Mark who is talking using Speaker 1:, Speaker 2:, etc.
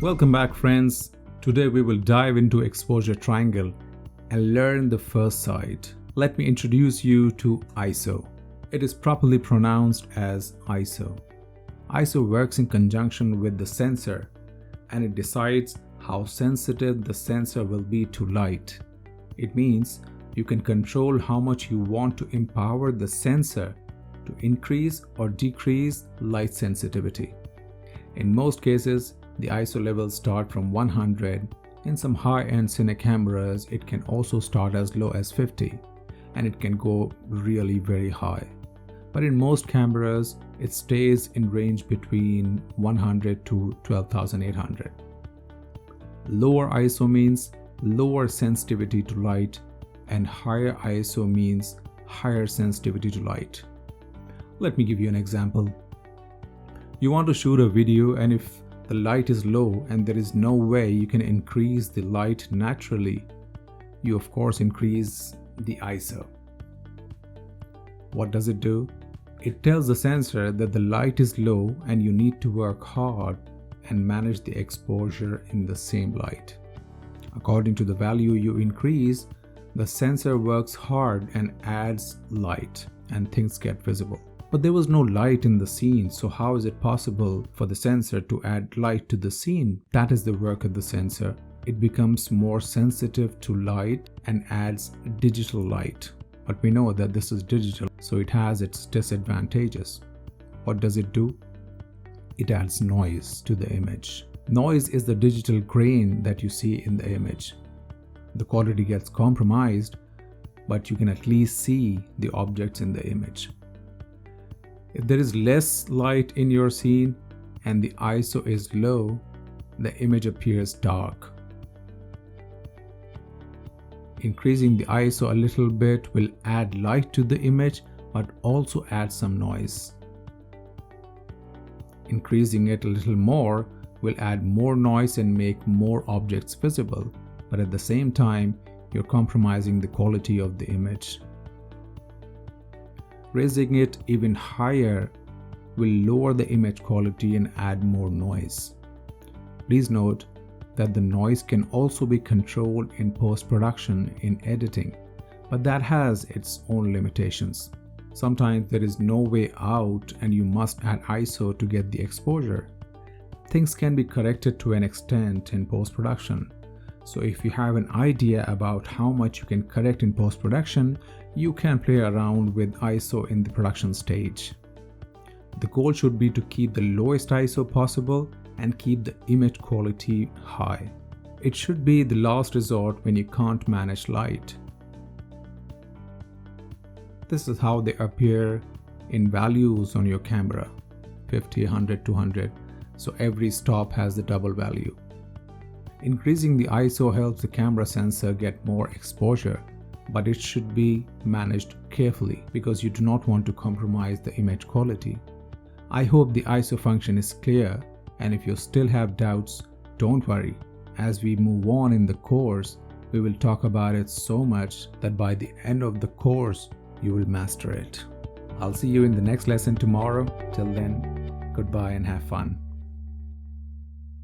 Speaker 1: Welcome back, friends. Today we will dive into exposure triangle and learn the first side. Let me introduce you to ISO. It is properly pronounced as ISO. ISO works in conjunction with the sensor and it decides how sensitive the sensor will be to light. It means you can control how much you want to empower the sensor to increase or decrease light sensitivity. In most cases, the ISO levels start from 100. In some high-end cine cameras, it can also start as low as 50, and it can go really very high. But in most cameras, it stays in range between 100 to 12,800. Lower ISO means lower sensitivity to light, and higher ISO means higher sensitivity to light. Let me give you an example. You want to shoot a video, and if the light is low and there is no way you can increase the light naturally, you of course increase the ISO. What does it do? It tells the sensor that the light is low and you need to work hard and manage the exposure in the same light. According to the value you increase, the sensor works hard and adds light and things get visible. But there was no light in the scene, so how is it possible for the sensor to add light to the scene? That is the work of the sensor. It becomes more sensitive to light and adds digital light. But we know that this is digital, so it has its disadvantages. What does it do? It adds noise to the image. Noise is the digital grain that you see in the image. The quality gets compromised, but you can at least see the objects in the image. If there is less light in your scene and the ISO is low, the image appears dark. Increasing the ISO a little bit will add light to the image but also add some noise. Increasing it a little more will add more noise and make more objects visible, but at the same time, you're compromising the quality of the image. Raising it even higher will lower the image quality and add more noise. Please note that the noise can also be controlled in post-production in editing, but that has its own limitations. Sometimes there is no way out and you must add ISO to get the exposure. Things can be corrected to an extent in post-production. So if you have an idea about how much you can correct in post-production, you can play around with ISO in the production stage. The goal should be to keep the lowest ISO possible and keep the image quality high. It should be the last resort when you can't manage light. This is how they appear in values on your camera: 50, 100, 200. So every stop has the double value. Increasing the ISO helps the camera sensor get more exposure, but it should be managed carefully because you do not want to compromise the image quality. I hope the ISO function is clear, and if you still have doubts, don't worry. As we move on in the course, we will talk about it so much that by the end of the course, you will master it. I'll see you in the next lesson tomorrow. Till then, goodbye and have fun.